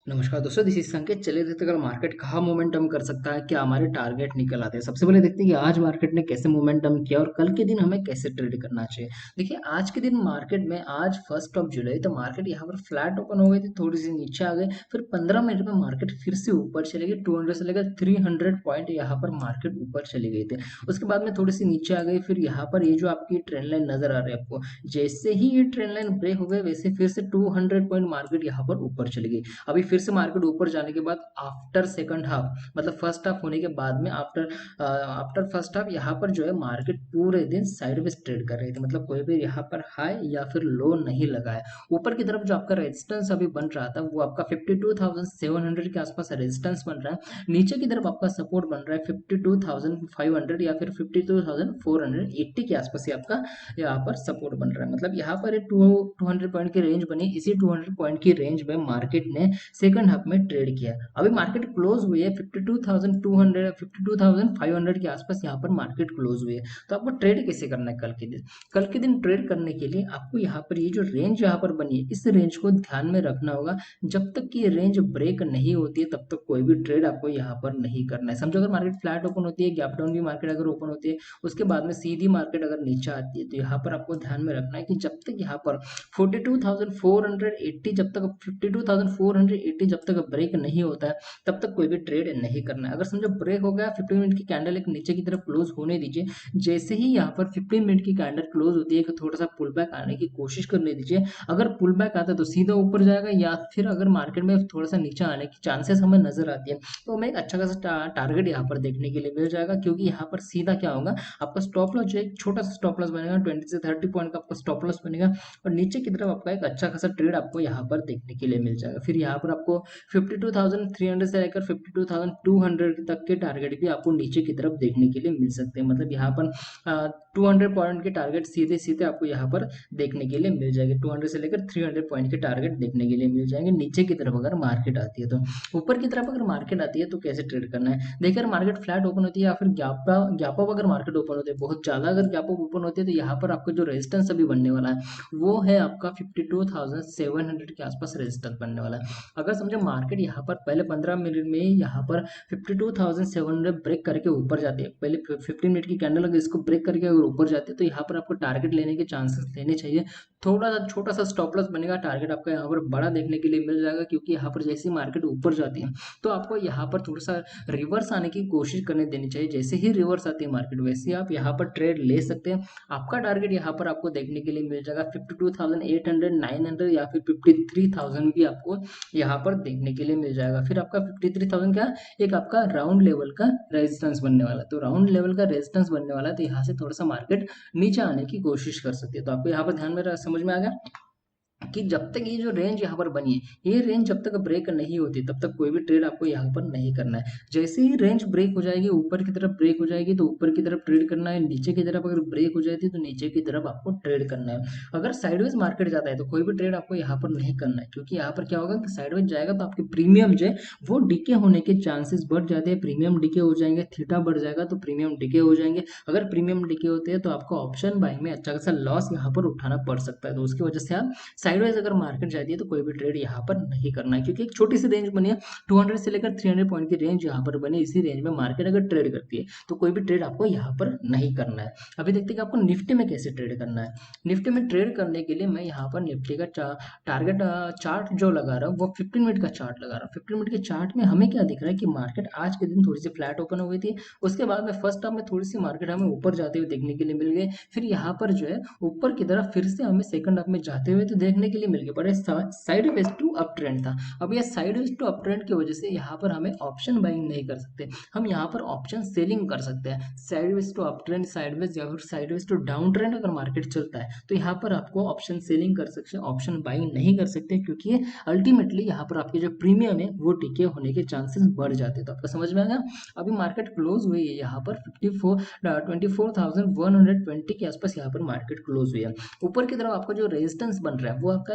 नमस्कार दोस्तों, this is संकेत। चलिए देखते हैं कल मार्केट कहाँ मोमेंटम कर सकता है, क्या हमारे टारगेट निकल आते हैं। सबसे पहले देखते हैं कि आज मार्केट ने कैसे मोमेंटम किया और कल के दिन हमें कैसे ट्रेड करना चाहिए। देखिए आज के दिन मार्केट में, आज 1 जुलाई, तो मार्केट यहाँ पर फ्लैट ओपन हो गई थी, थोड़ी सी नीचे आ गई, फिर 15 मिनट में मार्केट फिर से ऊपर चली गई। 200 से लेकर 300 पॉइंट यहाँ पर मार्केट ऊपर चली गई थी। उसके बाद में थोड़ी सी नीचे आ गई। फिर यहाँ पर ये जो आपकी ट्रेंड लाइन नजर आ रही है आपको, जैसे ही ये ट्रेंड लाइन ब्रेक हो गई वैसे फिर से 200 पॉइंट मार्केट यहाँ पर ऊपर चली गई। अभी फिर से मार्केट ऊपर जाने के बाद आफ्टर सेकंड हाफ, मतलब फर्स्ट हाफ होने के बाद में, आफ्टर फर्स्ट हाफ यहाँ पर जो है मार्केट पूरे दिन साइडवेज ट्रेड कर रही थी। मतलब कोई भी यहाँ पर हाई या फिर लो नहीं लगा है। ऊपर की तरफ जो आपका रेजिस्टेंस अभी बन रहा था वो आपका 52,700 के आसपास रेजिस्टेंस बन रहा है। नीचे की तरफ आपका सपोर्ट बन रहा है 52,500 या फिर 52,480 के आसपास ही आपका यहाँ पर सपोर्ट बन रहा है। मतलब यहाँ पर 200 पॉइंट की रेंज बनी। इसी 200 पॉइंट की रेंज में मार्केट ने सेकंड हाफ में ट्रेड किया। अभी मार्केट क्लोज हुई है 52,200 52,500 के आसपास यहाँ पर मार्केट क्लोज हुई है। तो आपको ट्रेड कैसे करना है कल के दिन? कल के दिन ट्रेड करने के लिए आपको यहाँ पर ये जो रेंज यहाँ पर बनी है, इस रेंज को ध्यान में रखना होगा। जब तक कि ये रेंज ब्रेक नहीं होती है तब तक कोई भी ट्रेड आपको यहाँ पर नहीं करना है। समझो अगर मार्केट फ्लैट ओपन होती है, गैप डाउन भी मार्केट अगर ओपन होती है, उसके बाद में सीधी मार्केट अगर नीचे आती है, तो यहाँ पर आपको ध्यान में रखना है कि जब तक यहाँ पर 42,480, जब तक 52,480 जब तक ब्रेक नहीं होता है तब तक कोई भी ट्रेड नहीं करना है। अगर समझो ब्रेक हो गया, 15 मिनट की कैंडल एक नीचे की तरफ क्लोज होने दीजिए। जैसे ही यहाँ पर 15 मिनट की कैंडल क्लोज होती है, कि थोड़ा सा पुल बैक आने की कोशिश करने दीजिए। अगर पुल बैक आता है तो सीधा ऊपर जाएगा, या फिर अगर मार्केट में थोड़ा सा नीचे आने की चांसेस हमें नजर आती है तो हमें एक अच्छा खासा टारगेट यहाँ पर देखने के लिए मिल जाएगा। क्योंकि यहाँ पर सीधा क्या होगा, आपका स्टॉप लॉस जो है एक छोटा सा स्टॉप लॉस बनेगा, 20 से 30 पॉइंट का आपका स्टॉप लॉस बनेगा। और नीचे की तरफ आपका एक अच्छा खासा ट्रेड आपको यहाँ पर देखने के लिए मिल जाएगा। फिर यहाँ पर आपको 52,300 से लेकर 52,200 तक के टारगेट भी आपको नीचे की तरफ देखने के लिए मिल सकते हैं। मतलब यहाँ पर 200 पॉइंट के टारगेट सीधे सीधे आपको यहाँ पर देखने के लिए मिल जाएंगे। 200 से लेकर 300 पॉइंट के टारगेट देखने के लिए मिल जाएंगे नीचे की तरफ अगर मार्केट आती है तो। ऊपर की तरफ अगर मार्केट आती है तो कैसे ट्रेड करना है? देखिए अगर मार्केट फ्लैट ओपन होती है या फिर गैप अप अगर मार्केट ओपन होती है, बहुत ज्यादा अगर गैप अप ओपन होती है, तो यहाँ पर आपका जो रेजिस्टेंस अभी बनने वाला है वो है आपका 52,700 के आसपास रेजिस्टेंस बनने वाला है। अगर समझो मार्केट यहाँ पर पहले 15 मिनट में यहाँ पर 52,700 ब्रेक करके ऊपर जाती है, पहले 15 मिनट की कैंडल अगर इसको ब्रेक करके अगर ऊपर जाती है, तो यहाँ पर आपको टारगेट लेने के चांसेस लेने चाहिए। थोड़ा सा छोटा सा स्टॉप लॉस बनेगा, टारगेट आपका यहाँ पर बड़ा देखने के लिए मिल जाएगा। क्योंकि यहाँ पर जैसे ही मार्केट ऊपर जाती है तो आपको यहाँ पर थोड़ा सा रिवर्स आने की कोशिश करने देनी चाहिए। जैसे ही रिवर्स आती है मार्केट वैसे ही आप यहाँ पर ट्रेड ले सकते हैं। आपका टारगेट यहाँ पर आपको देखने के लिए मिल जाएगा 52,800, 900 या फिर 53,000 भी आपको यहाँ पर देखने के लिए मिल जाएगा। फिर आपका 53,000 क्या, एक आपका राउंड लेवल का रेजिस्टेंस बनने वाला है। तो राउंड लेवल का रेजिस्टेंस बनने वाला है, तो यहाँ से थोड़ा सा मार्केट नीचे आने की कोशिश कर सकती है। तो आपको यहाँ पर ध्यान में समझ में आ गया कि जब तक ये जो रेंज यहाँ पर बनी है, ये रेंज जब तक ब्रेक नहीं होती तब तक कोई भी ट्रेड आपको यहाँ पर नहीं करना है। जैसे ही रेंज ब्रेक हो जाएगी, ऊपर की तरफ ब्रेक हो जाएगी, तो ऊपर की तरफ ट्रेड करना है। नीचे की तरफ अगर ब्रेक हो जाती है तो नीचे की तरफ आपको ट्रेड करना है। अगर साइडवेज मार्केट जाता है तो कोई भी ट्रेड आपको यहाँ पर नहीं करना है। क्योंकि यहाँ पर क्या होगा कि साइडवेज जाएगा तो आपके प्रीमियम जो है वो डिके होने के चांसेस बढ़ जाते हैं। प्रीमियम डिके हो जाएंगे, थीटा बढ़ जाएगा तो प्रीमियम डिके हो जाएंगे। अगर प्रीमियम डिके होते हैं तो आपको ऑप्शन बाइंग में अच्छा खासा लॉस यहाँ पर उठाना पड़ सकता है। तो उसकी वजह से आप साइडवाइज अगर मार्केट जाती है तो कोई भी ट्रेड यहाँ पर नहीं करना है। क्योंकि एक छोटी सी रेंज बनी है, 200 से लेकर 300 पॉइंट की रेंज यहाँ पर बनी। इसी रेंज में मार्केट अगर ट्रेड करती है तो कोई भी ट्रेड आपको यहाँ पर नहीं करना है। अभी देखते हैं कि आपको निफ्टी में कैसे ट्रेड करना है। निफ्टी में ट्रेड करने के लिए मैं यहाँ पर निफ्टी का टारगेट चार्ट जो लगा रहा हूँ वो 15 मिनट का चार्ट लगा रहा हूँ। 15 मिनट के चार्ट में हमें क्या दिख रहा है कि मार्केट आज के दिन थोड़ी सी फ्लैट ओपन हो गई थी। उसके बाद में फर्स्ट हाफ में थोड़ी सी मार्केट हमें ऊपर जाते हुए देखने के लिए मिल गई। फिर यहाँ पर जो है ऊपर की तरफ फिर से हमें सेकंड हाफ में जाते हुए तो देखने के लिए मिल गए, but sideways to up trend था। अब यह sideways to up trend की वजह से यहाँ पर हमें ऑप्शन बाइंग नहीं कर सकते, हम यहाँ पर ऑप्शन सेलिंग कर सकते हैं। Sideways to up trend, sideways या फिर sideways to down trend अगर मार्केट चलता है तो यहाँ पर आपको ऑप्शन सेलिंग कर सकते हैं, ऑप्शन बाइंग नहीं कर सकते। क्योंकि अल्टीमेटली यहाँ पर आपके जो प्रीमियम है वो टिके होने के चांसेस बढ़ जाते हैं। तो आपको समझ में आ गया। अभी मार्केट क्लोज हुई है यहाँ पर 24,120 के आसपास यहाँ पर मार्केट क्लोज हुई है। ऊपर की तरफ आपका जो रेजिस्टेंस बन रहा है वो आपका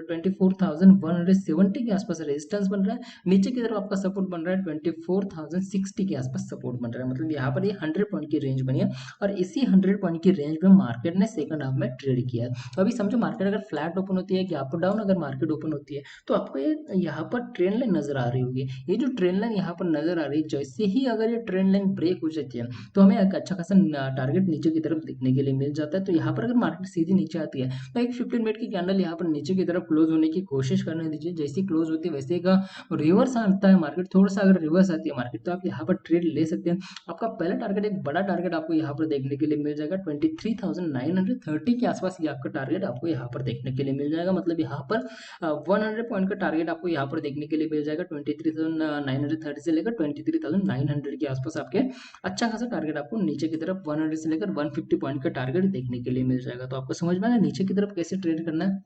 24,170 के आसपास रेजिस्टेंस बन रहा है, नीचे की तरफ आपका सपोर्ट बन रहा है 24,060 के आसपास सपोर्ट बन रहा है। मतलब यहाँ पर ये 100 पॉइंट की रेंज बनी है और इसी 100 पॉइंट की रेंज में मार्केट ने सेकंड हाफ में ट्रेड किया है। तो अभी समझो मार्केट अगर फ्लैट ओपन होती है कि अप डाउन अगर मार्केट ओपन होती है तो आपको ये यहाँ पर ट्रेंड लाइन नजर आ रही होगी। ये जो ट्रेंड लाइन यहाँ पर नजर आ रही है, जैसे ही अगर ये ट्रेंड लाइन ब्रेक हो जाती है तो हमें एक अच्छा खासा टारगेट नीचे की तरफ देखने के लिए मिल जाता है। तो यहाँ पर अगर मार्केट सीधी नीचे आती है तो एक 15 मिनट की कैंडल यहाँ पर नीचे की तरफ क्लोज होने की कोशिश करने दीजिए। जैसे क्लोज होती है वैसे का रिवर्स आता है मार्केट, थोड़ा सा अगर रिवर्स आती है मार्केट तो आप यहाँ पर ट्रेड ले सकते हैं। आपका पहला टारगेट, एक बड़ा टारगेट आपको यहाँ पर देखने के लिए मिल जाएगा 23,930 के आसपास। ये आपका टारगेट आपको यहाँ पर देखने के लिए मिल जाएगा। मतलब यहाँ पर 100 पॉइंट का टारगेट आपको यहाँ पर देखने के लिए मिल जाएगा। 23,930 से लेकर 23,900 के आसपास आपके अच्छा खासा टारगेट आपको नीचे की तरफ 100 से लेकर 150 पॉइंट का टारगेट देखने के लिए मिल जाएगा। तो आपको समझ में आएगा नीचे की तरफ कैसे ट्रेड करना है।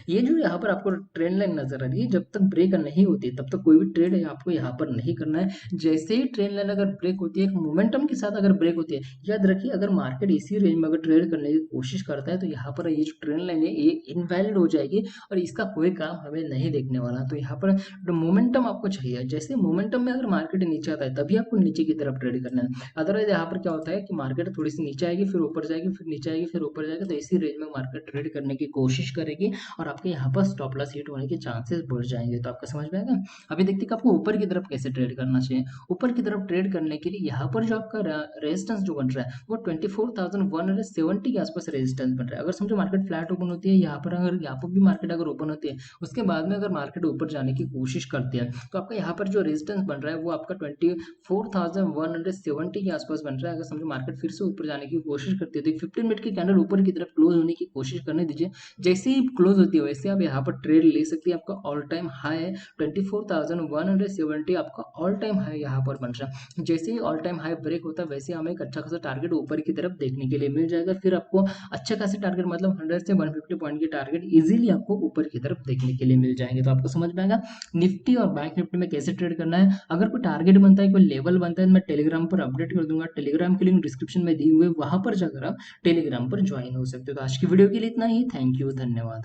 ये जो यहाँ पर आपको ट्रेंड लाइन नजर आ रही है, जब तक ब्रेक नहीं होती तब तक कोई भी ट्रेड है आपको यहाँ पर नहीं करना है। जैसे ही ट्रेंड लाइन अगर ब्रेक होती है, एक मोमेंटम के साथ अगर ब्रेक होती है, याद रखिए अगर मार्केट इसी रेंज में अगर ट्रेड करने की कोशिश करता है तो यहाँ पर ये जो ट्रेंड लाइन है ये इनवैलिड हो जाएगी और इसका कोई काम हमें नहीं देखने वाला। तो यहाँ पर मोमेंटम आपको चाहिए। जैसे मोमेंटम में अगर मार्केट नीचे आता है तभी आपको नीचे की तरफ ट्रेड करना है। अदरवाइज यहाँ पर क्या होता है कि मार्केट थोड़ी सी नीचे आएगी, फिर ऊपर जाएगी, फिर नीचे आएगी, फिर ऊपर जाएगी, तो इसी रेंज में मार्केट ट्रेड करने की कोशिश करेगी और आपके यहाँ पर स्टॉप लॉस हिट होने के चांसेस बढ़ जाएंगे। तो आपका समझ में आएगा। अभी देखते हैं कि आपको ऊपर की तरफ कैसे ट्रेड करना चाहिए। ऊपर की तरफ ट्रेड करने के लिए यहाँ पर जो आपका रेजिस्टेंस जो बन रहा है वो 24,170 के आसपास रेजिस्टेंस बन रहा है। अगर समझो मार्केट फ्लैट ओपन होती है, यहाँ पर अगर यहाँ पर भी मार्केट अगर ओपन होती है, उसके बाद में अगर मार्केट ऊपर जाने की कोशिश करती है तो आपका यहाँ पर जो रेजिस्टेंस बन रहा है वो आपका 24,170 के आसपास बन रहा है। अगर समझो मार्केट फिर से ऊपर जाने की कोशिश करती है तो 15 मिनट की कैंडल ऊपर की तरफ क्लोज होने की कोशिश करने दीजिए। जैसे ही क्लोज होती है वैसे आप यहाँ पर ट्रेड ले सकते हैं। आपका ऑल टाइम हाई है 24,170, आपका ऑल टाइम हाई यहाँ पर बन रहा है। जैसे ही ऑल टाइम हाई ब्रेक होता है वैसे हमें एक अच्छा खासा टारगेट ऊपर की तरफ देखने के लिए मिल जाएगा। फिर आपको अच्छे खासे टारगेट मतलब 100 से 150 पॉइंट के टारगेट इजीली आपको ऊपर की तरफ देखने के लिए मिल जाएंगे। तो आपको समझ में आएगा निफ्टी और बैंक निफ्टी में कैसे ट्रेड करना है। अगर कोई टारगेट बनता है, कोई लेवल बनता है तो मैं टेलीग्राम पर अपडेट कर दूंगा। टेलीग्राम की लिंक डिस्क्रिप्शन में दी हुई है, वहां पर जाकर आप टेलीग्राम पर ज्वाइन हो सकते हो। तो आज की वीडियो के लिए इतना ही। थैंक यू, धन्यवाद।